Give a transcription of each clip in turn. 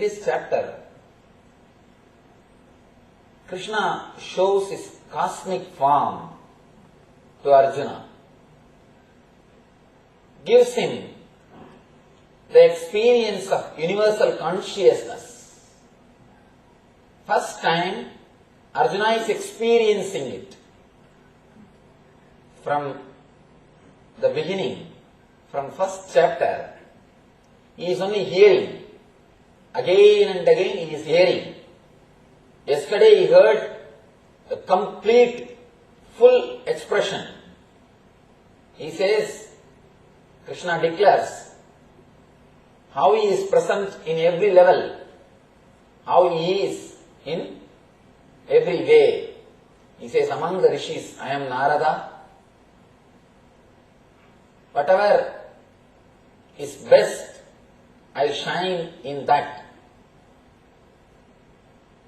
this chapter, Krishna shows his cosmic form to Arjuna, gives him the experience of universal consciousness. First time, Arjuna is experiencing it. From the beginning, from first chapter, he is only hearing. Again and again he is hearing. Yesterday he heard the complete, full expression. He says, Krishna declares how he is present in every level, how he is in every way. He says, among the rishis, I am Narada. Whatever is best, I shine in that.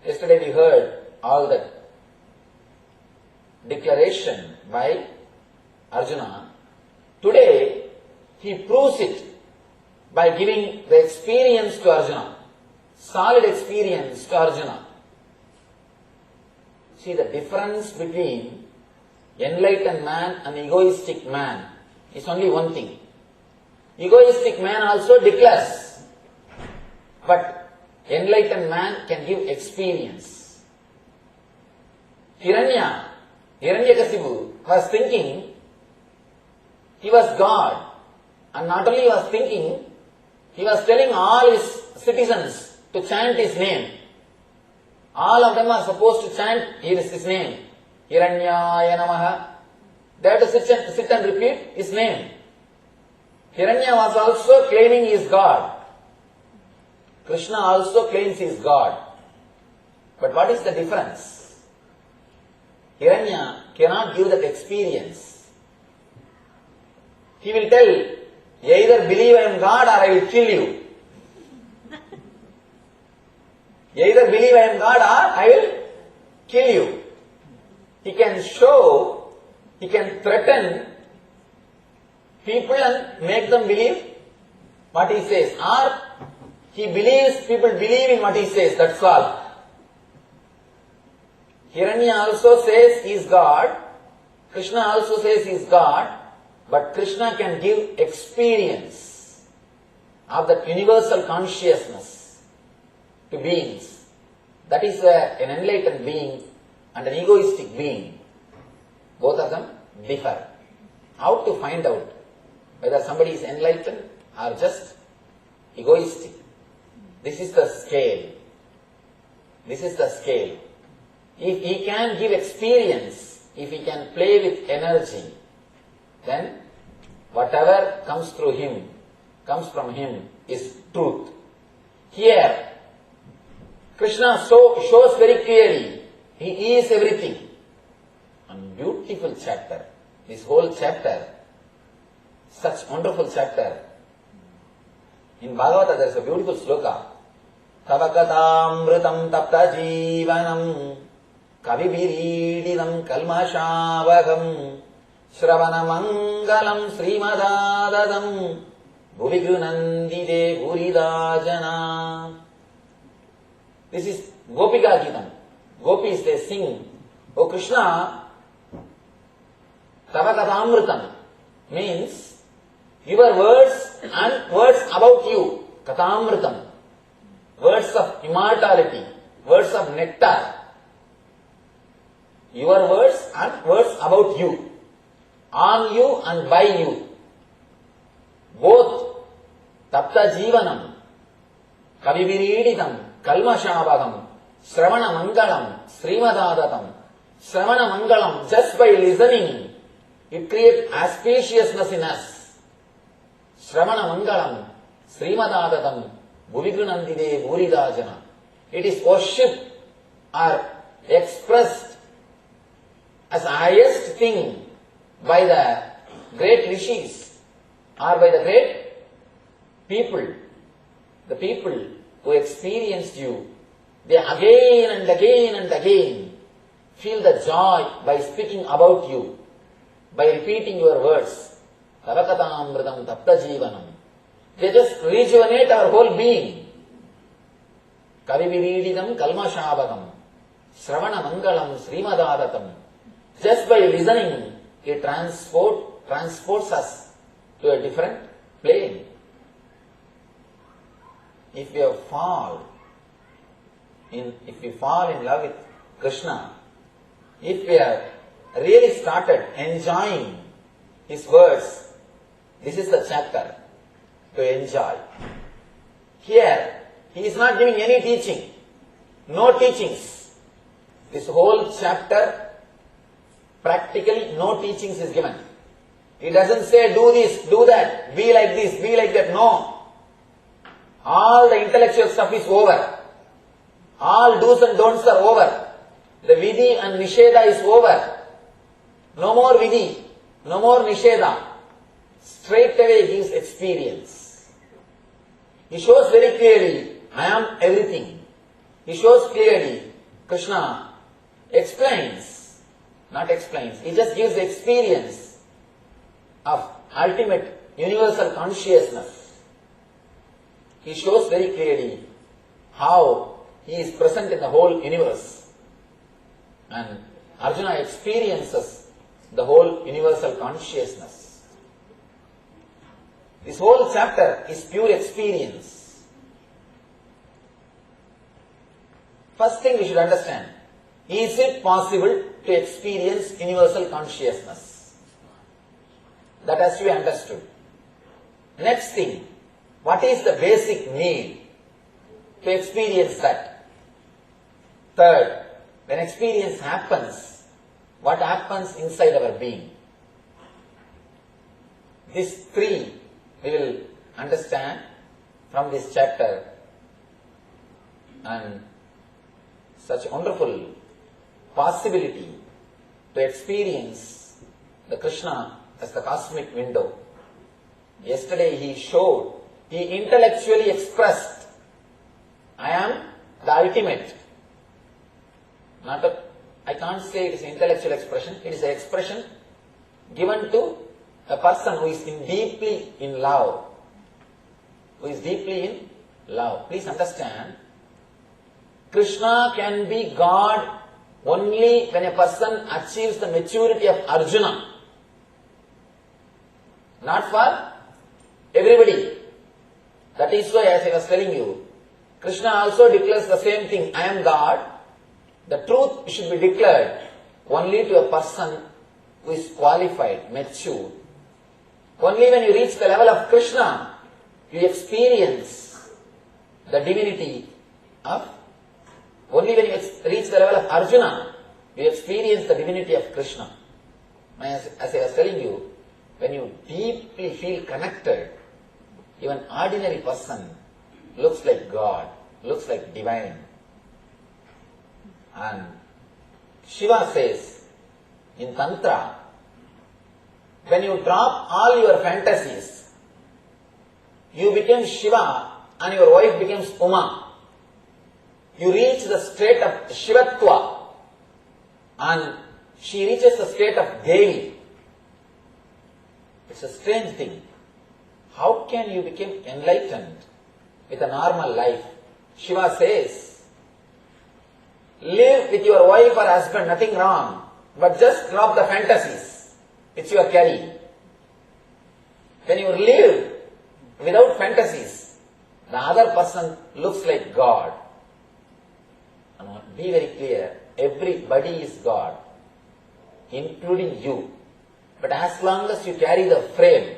Yesterday we heard all that declaration by Arjuna. Today he proves it by giving the experience to Arjuna, solid experience to Arjuna. See, the difference between enlightened man and egoistic man is only one thing. Egoistic man also declares, but enlightened man can give experience. Hiranyakasipu was thinking he was God, and not only he was thinking, he was telling all his citizens to chant his name. All of them are supposed to chant his name. Hiranyaya Namaha. They have to sit and repeat his name. Hiranya was also claiming he is God. Krishna also claims he is God. But what is the difference? Hiranya cannot give that experience. He will tell, either believe I am God or I will kill you. Either believe I am God or I will kill you. He can show, he can threaten people and make them believe what he says. Or he believes people believe in what he says, that's all. Hiranya also says he is God. Krishna also says he is God. But Krishna can give experience of that universal consciousness to beings. That is an enlightened being and an egoistic being. Both of them differ. How to find out whether somebody is enlightened or just egoistic? This is the scale. This is the scale. If he can give experience, if he can play with energy, then whatever comes through him, comes from him, is truth. Here, Krishna shows very clearly, he is everything. And beautiful chapter. This whole chapter, such wonderful chapter. In Bhagavata there is a beautiful sloka. Tavakatamritam tapta jivanam kavibirididam kalmashavagam Shravana mangalam srimadadadam bhuvigrunandide bhuridajana. This is Gopika Gitam. Gopis, they sing, O Krishna, Tava Katamritam means your words and words about you. Katamritam. Words of immortality. Words of nectar. Your words and words about you. On you and by you. Both. Tapta Jivanam. Kavivirididam. Kalmashabhagam. Shravana Mangalam. Srimadadatam. Shravana Mangalam. Just by listening, it creates auspiciousness in us. Shravana Mangalam. Srimadadatam. Bhuvigrunandide Bhuridajana. It is worshipped or expressed as the highest thing by the great rishis or by the great people. The people who experienced you, they again and again and again feel the joy by speaking about you, by repeating your words. Tavakatamritam tapta jivanam. They just rejuvenate our whole being. Kavivirididam kalmashabagam Shravana Mangalam Srimadaadatam. Just by listening, it transports us to a different plane. If we fall in love with Krishna, if we have really started enjoying his words, this is the chapter to enjoy. Here, he is not giving any teaching, no teachings. This whole chapter, practically no teachings is given. He doesn't say do this, do that, be like this, be like that. No. All the intellectual stuff is over. All do's and don'ts are over. The vidhi and nisheda is over. No more vidhi, no more nisheda. Straight away he gives experience. He shows very clearly, I am everything. He shows clearly, Krishna explains, not explains, he just gives the experience of ultimate universal consciousness. He shows very clearly how he is present in the whole universe. And Arjuna experiences the whole universal consciousness. This whole chapter is pure experience. First thing we should understand, is it possible to experience universal consciousness? That has to be understood. Next thing, what is the basic need to experience that? Third, when experience happens, what happens inside our being? These three we will understand from this chapter, and such wonderful possibility to experience the Krishna as the cosmic window. Yesterday he intellectually expressed, I am the ultimate. I can't say it is an intellectual expression, it is an expression given to a person who is deeply in love. Please understand, Krishna can be God only when a person achieves the maturity of Arjuna. Not for everybody. That is why, as I was telling you, Krishna also declares the same thing, I am God. The truth should be declared only to a person who is qualified, mature. Only when you reach the level of Krishna, you experience the divinity of, only when you reach the level of Arjuna, you experience the divinity of Krishna. As I was telling you, when you deeply feel connected, even ordinary person looks like God, looks like divine. And Shiva says in Tantra, when you drop all your fantasies, you become Shiva and your wife becomes Uma. You reach the state of Shivatva and she reaches the state of Devi. It's a strange thing. How can you become enlightened with a normal life? Shiva says, live with your wife or husband, nothing wrong, but just drop the fantasies which you are carrying. When you live without fantasies, the other person looks like God. Be very clear, everybody is God, including you. But as long as you carry the frame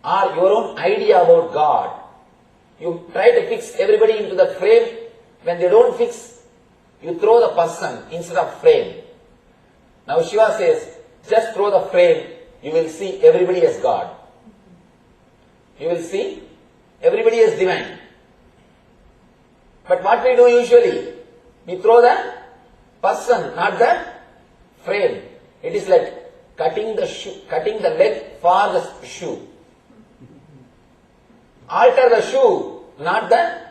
or your own idea about God, you try to fix everybody into that frame. When they don't fix, you throw the person instead of frame. Now Shiva says, just throw the frame, you will see everybody as God. You will see everybody as divine. But what we do usually, we throw the person, not the frame. It is like cutting the leg for the shoe. Alter the shoe, not the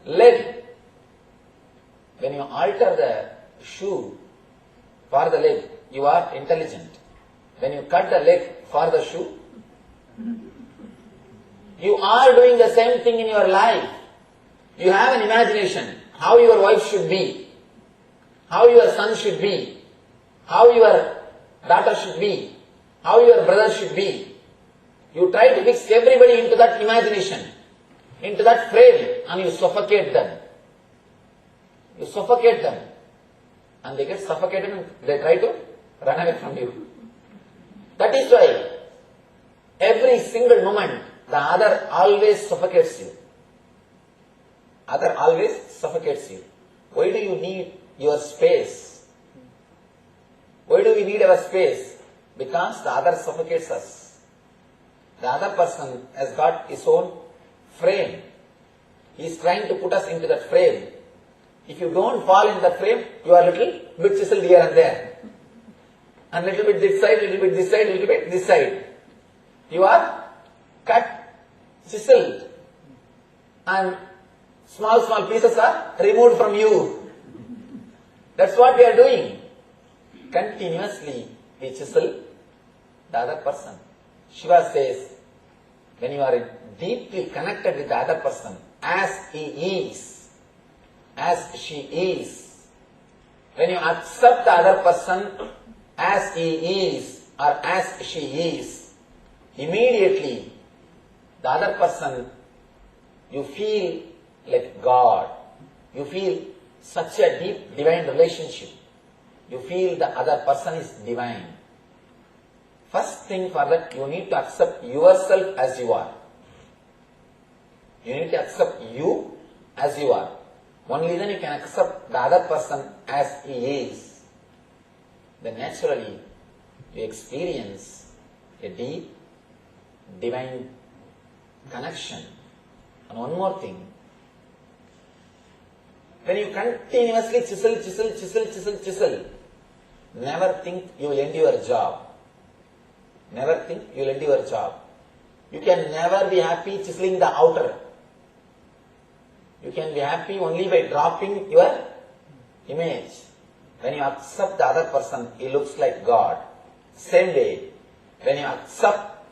leg. When you alter the shoe for the leg, you are intelligent. When you cut the leg for the shoe, you are doing the same thing in your life. You have an imagination how your wife should be, how your son should be, how your daughter should be, how your brother should be. You try to fix everybody into that imagination, into that frame, and you suffocate them. You suffocate them. And they get suffocated and they try to run away from you. That is why every single moment the other always suffocates you. Other always suffocates you. Why do you need your space? Why do we need our space? Because the other suffocates us. The other person has got his own frame. He is trying to put us into that frame. If you don't fall in that frame, you are a little bit chiseled here and there. And little bit this side, little bit this side, little bit this side. You are cut, chiseled. And small pieces are removed from you. That's what we are doing. Continuously we chisel the other person. Shiva says, when you are deeply connected with the other person, as he is, as she is, when you accept the other person as he is or as she is, immediately the other person, you feel like God. You feel such a deep divine relationship. You feel the other person is divine. First thing for that, you need to accept yourself as you are. You need to accept you as you are. Only then you can accept the other person as he is. Then naturally you experience a deep divine connection. And one more thing. When you continuously chisel, never think you will end your job. Never think you will end your job. You can never be happy chiseling the outer. You can be happy only by dropping your image. When you accept the other person, he looks like God. Same way, when you accept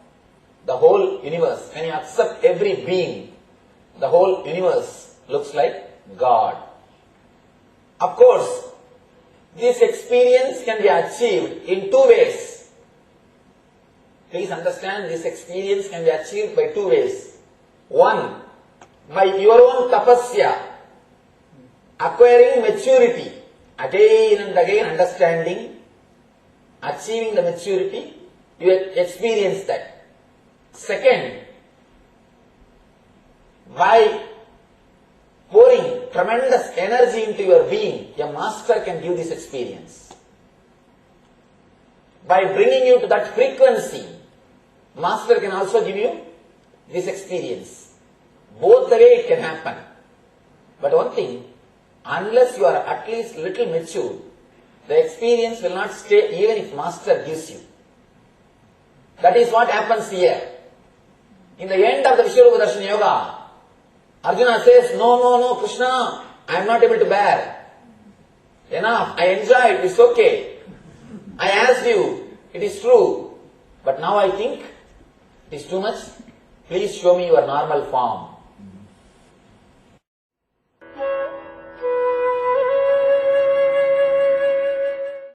the whole universe, when you accept every being, the whole universe looks like God. Of course, this experience can be achieved in two ways. Please understand, this experience can be achieved by two ways. One, by your own tapasya, acquiring maturity, again and again understanding, achieving the maturity, you experience that. Second, by pouring tremendous energy into your being, a master can give this experience. By bringing you to that frequency, master can also give you this experience. Both the way it can happen. But one thing, unless you are at least little mature, the experience will not stay even if master gives you. That is what happens here. In the end of the Vishwarupa Darshana Yoga, Arjuna says, no, Krishna, I am not able to bear. Enough, I enjoyed, it's okay. I asked you, it is true. But now I think it is too much. Please show me your normal form.